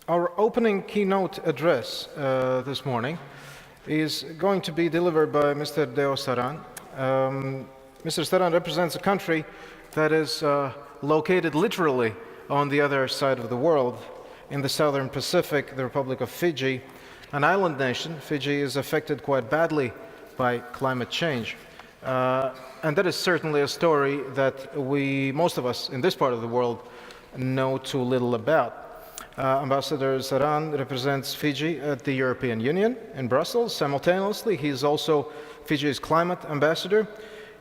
Our opening keynote address this morning is going to be delivered by Mr. Saran. Mr. Saran represents a country that is located literally on the other side of the world, in the southern Pacific, the Republic of Fiji, an island nation. Fiji is affected quite badly by climate change. And that is certainly a story that most of us in this part of the world, know too little about. Ambassador Saran represents Fiji at the European Union in Brussels. Simultaneously, he is also Fiji's climate ambassador.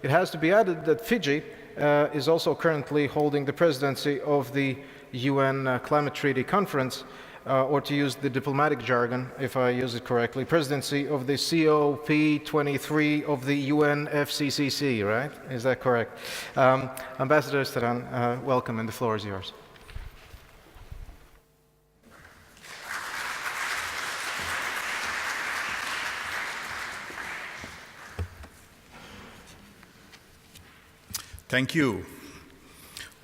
It has to be added that Fiji is also currently holding the presidency of the UN Climate Treaty Conference, or to use the diplomatic jargon, if I use it correctly, presidency of the COP23 of the UNFCCC, right? Is that correct? Ambassador Saran, welcome, and the floor is yours. Thank you.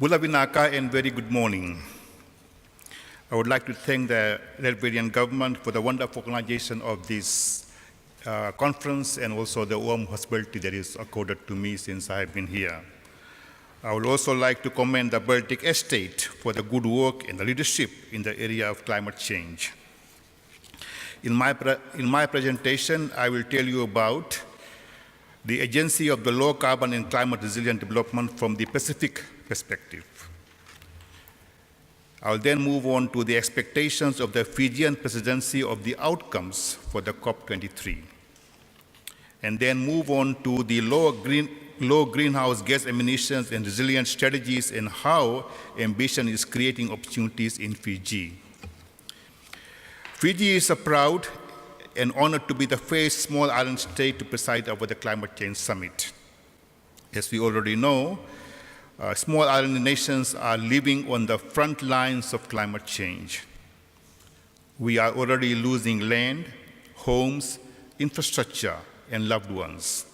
Bulavinaka and very good morning. I would like to thank the Latvian government for the wonderful organization of this conference and also the warm hospitality that is accorded to me since I have been here. I would also like to commend the Baltic Estate for the good work and the leadership in the area of climate change. In my presentation, I will tell you about the Agency of the Low Carbon and Climate Resilient Development from the Pacific perspective. I'll then move on to the expectations of the Fijian presidency of the outcomes for the COP23, and then move on to the low greenhouse gas emissions and resilient strategies and how ambition is creating opportunities in Fiji. Fiji is a proud and honored to be the first small island state to preside over the Climate Change Summit. As we already know, small island nations are living on the front lines of climate change. We are already losing land, homes, infrastructure, and loved ones.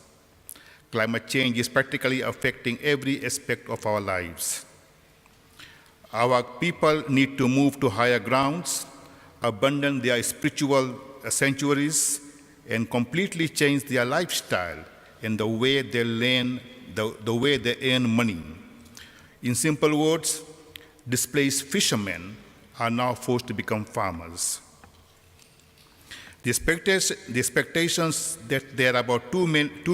Climate change is practically affecting every aspect of our lives. Our people need to move to higher grounds, abandon their spiritual sanctuaries, and completely change their lifestyle and the way they earn money. In simple words, displaced fishermen are now forced to become farmers. The expectations that there are about 2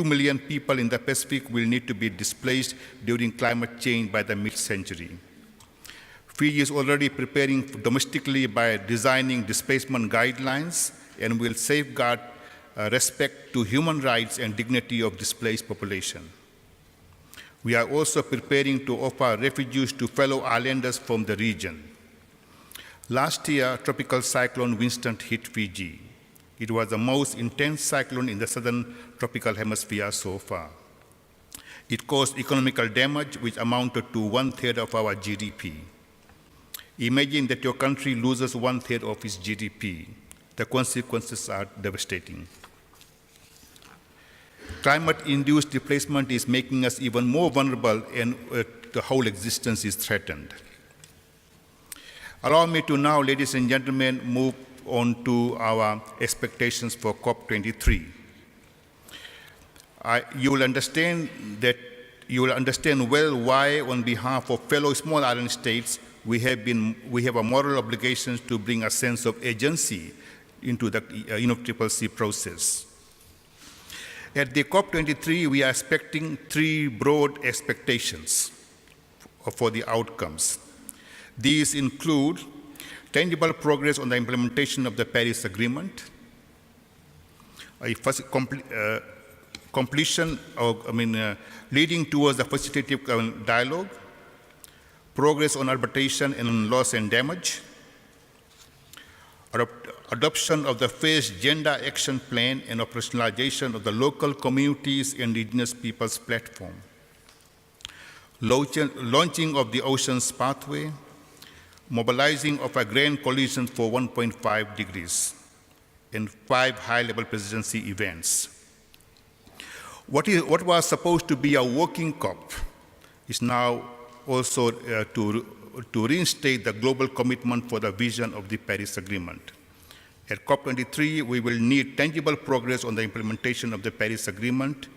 million people in the Pacific will need to be displaced during climate change by the mid-century. Fiji is already preparing domestically by designing displacement guidelines and will safeguard respect to human rights and dignity of displaced population. We are also preparing to offer refuge to fellow islanders from the region. Last year, Tropical Cyclone Winston hit Fiji. It was the most intense cyclone in the southern tropical hemisphere so far. It caused economical damage which amounted to 1/3 of our GDP. Imagine that your country loses 1/3 of its GDP. The consequences are devastating. Climate-induced displacement is making us even more vulnerable, and the whole existence is threatened. Allow me to now, ladies and gentlemen, move on to our expectations for COP23. You will understand well why, on behalf of fellow small island states, we have a moral obligation to bring a sense of agency into the UNFCCC process. At the COP23, we are expecting 3 broad expectations for the outcomes. These include tangible progress on the implementation of the Paris Agreement, leading towards the facilitative dialogue, progress on arbitration and on loss and damage, adoption of the first Gender Action Plan and operationalization of the local communities and indigenous peoples platform, launching of the Oceans Pathway, mobilizing of a grand coalition for 1.5 degrees, and 5 high-level presidency events. What was supposed to be a working COP is now also to to reinstate the global commitment for the vision of the Paris Agreement. At COP23, we will need tangible progress on the implementation of the Paris Agreement.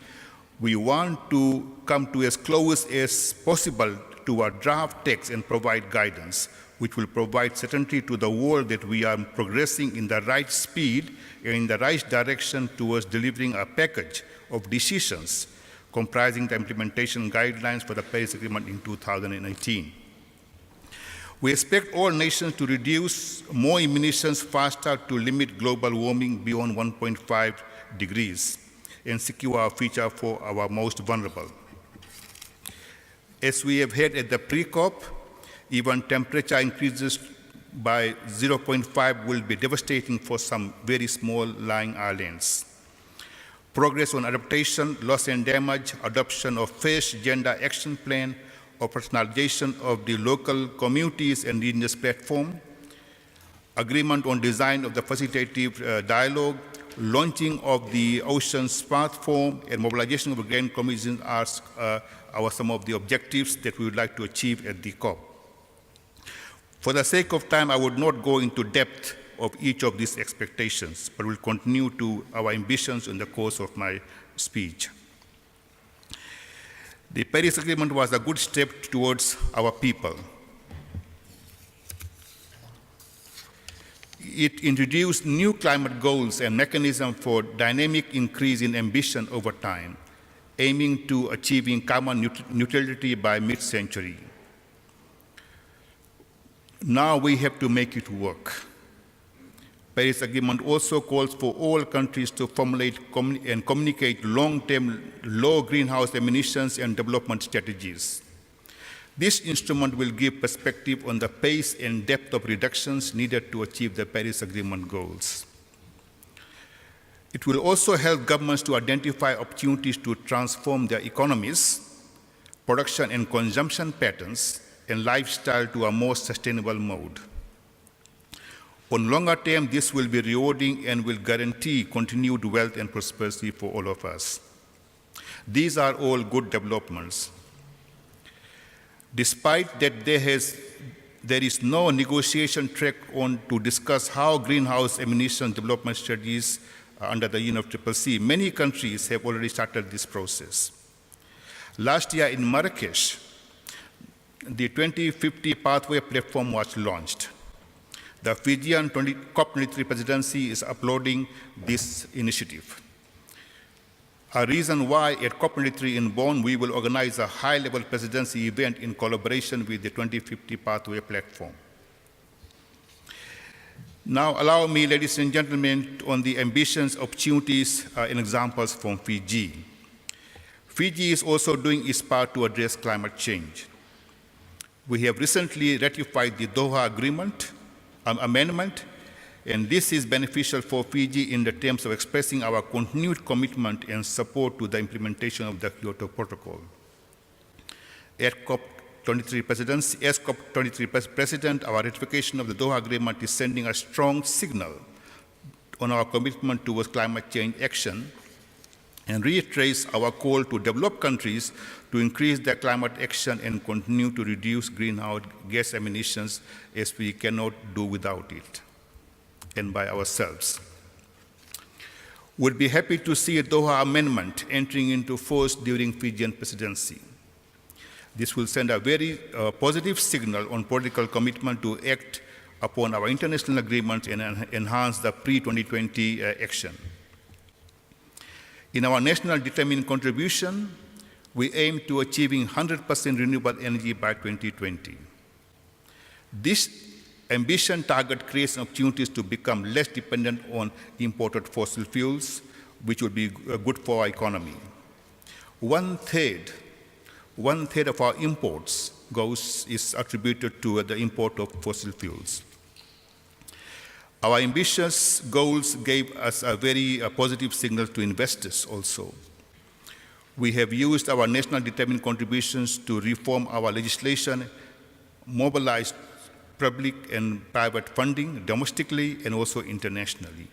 We want to come to as close as possible to a draft text and provide guidance, which will provide certainty to the world that we are progressing in the right speed and in the right direction towards delivering a package of decisions comprising the implementation guidelines for the Paris Agreement in 2018. We expect all nations to reduce more emissions faster to limit global warming beyond 1.5 degrees and secure our future for our most vulnerable. As we have heard at the pre-COP, even temperature increases by 0.5 will be devastating for some very small lying islands. Progress on adaptation, loss and damage, adoption of phased gender action plan, operationalization of the local communities and indigenous platform, agreement on design of the facilitative dialogue, launching of the Oceans platform, and mobilization of the Grand Commission are some of the objectives that we would like to achieve at the COP. For the sake of time, I would not go into depth of each of these expectations, but will continue to our ambitions in the course of my speech. The Paris Agreement was a good step towards our people. It introduced new climate goals and mechanisms for dynamic increase in ambition over time, aiming to achieving carbon neutrality by mid-century. Now we have to make it work. Paris Agreement also calls for all countries to formulate and communicate long-term low greenhouse emissions and development strategies. This instrument will give perspective on the pace and depth of reductions needed to achieve the Paris Agreement goals. It will also help governments to identify opportunities to transform their economies, production and consumption patterns, and lifestyle to a more sustainable mode. On longer term, this will be rewarding and will guarantee continued wealth and prosperity for all of us. These are all good developments. Despite that there is no negotiation track on to discuss how greenhouse emission development strategies under the UNFCCC, many countries have already started this process. Last year in Marrakesh, the 2050 Pathway Platform was launched. The Fijian COP23 presidency is applauding this initiative. A reason why at COP23 in Bonn we will organize a high-level presidency event in collaboration with the 2050 Pathway Platform. Now allow me, ladies and gentlemen, on the ambitions, opportunities, and examples from Fiji. Fiji is also doing its part to address climate change. We have recently ratified the Doha Amendment, and this is beneficial for Fiji in the terms of expressing our continued commitment and support to the implementation of the Kyoto Protocol. As COP23 President, our ratification of the Doha Agreement is sending a strong signal on our commitment towards climate change action and reiterates our call to developed countries to increase their climate action and continue to reduce greenhouse gas emissions, as we cannot do without it and by ourselves. We'll be happy to see a Doha Amendment entering into force during Fijian presidency. This will send a very positive signal on political commitment to act upon our international agreements and enhance the pre-2020 action. In our national determined contribution, we aim to achieving 100% renewable energy by 2020. This ambition target creates opportunities to become less dependent on imported fossil fuels, which would be good for our economy. One third of our imports is attributed to the import of fossil fuels. Our ambitious goals gave us a very positive signal to investors also. We have used our national determined contributions to reform our legislation, mobilize public and private funding domestically and also internationally.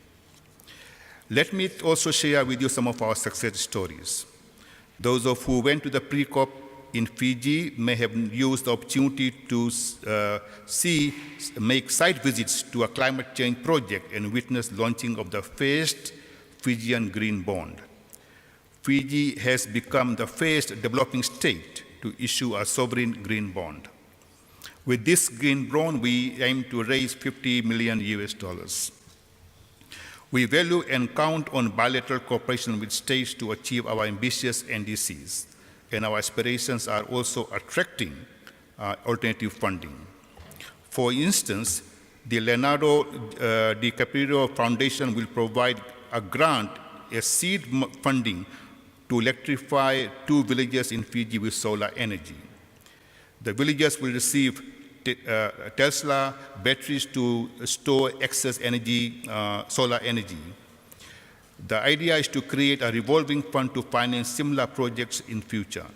Let me also share with you some of our success stories. Those of who went to the pre-COP in Fiji may have used the opportunity to make site visits to a climate change project and witness launching of the first Fijian green bond. Fiji has become the first developing state to issue a sovereign green bond. With this green bond, we aim to raise $50 million US. We value and count on bilateral cooperation with states to achieve our ambitious NDCs, and our aspirations are also attracting alternative funding. For instance, the Leonardo DiCaprio Foundation will provide a grant, a seed funding, to electrify 2 villages in Fiji with solar energy. The villagers will receive Tesla batteries to store excess energy, solar energy. The idea is to create a revolving fund to finance similar projects in future.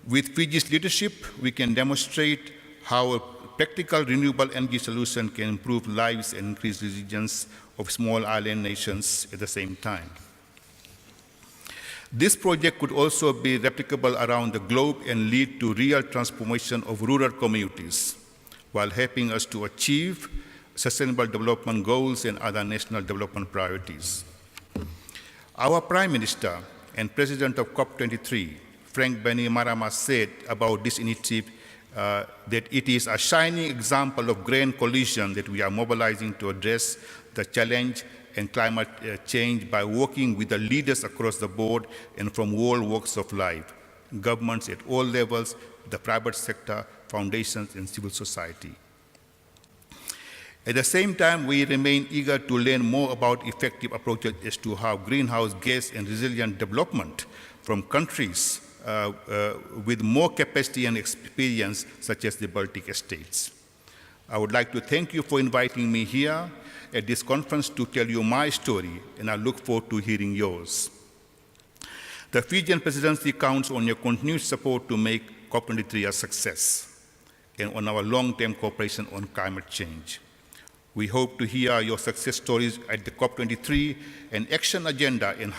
With Fiji's leadership, we can demonstrate how a practical renewable energy solution can improve lives and increase resilience of small island nations at the same time. This project could also be replicable around the globe and lead to real transformation of rural communities, while helping us to achieve sustainable development goals and other national development priorities. Our Prime Minister and President of COP23, Frank Bainimarama, said about this initiative that it is a shining example of grand coalition that we are mobilizing to address the challenge and climate change by working with the leaders across the board and from all walks of life, governments at all levels, the private sector, foundations, and civil society. At the same time, we remain eager to learn more about effective approaches as to how greenhouse gas and resilient development from countries with more capacity and experience, such as the Baltic states. I would like to thank you for inviting me here at this conference to tell you my story, and I look forward to hearing yours. The Fijian presidency counts on your continued support to make COP23 a success and on our long-term cooperation on climate change. We hope to hear your success stories at the COP23 and action agenda at the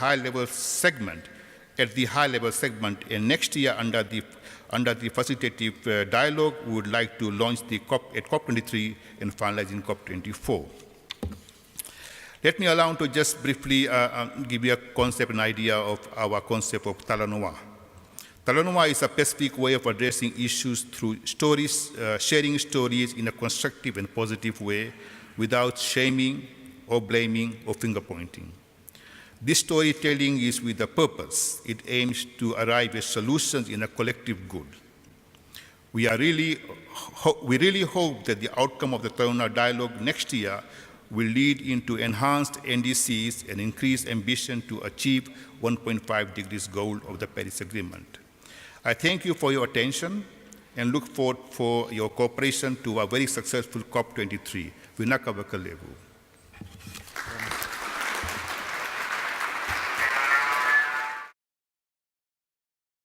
high-level segment, and next year under the facilitative dialogue, we would like to launch the COP23 and finalize in COP24. Let me allow to just briefly give you a concept and idea of our concept of talanoa. Talanoa is a specific way of addressing issues through stories, sharing stories in a constructive and positive way without shaming or blaming or finger pointing. This storytelling is with a purpose. It aims to arrive at solutions in a collective good. We really hope that the outcome of the Talanoa dialogue next year will lead into enhanced NDCs and increased ambition to achieve 1.5 degrees goal of the Paris Agreement. I thank you for your attention and look forward for your cooperation to a very successful COP23. Vinaka Vakalevu.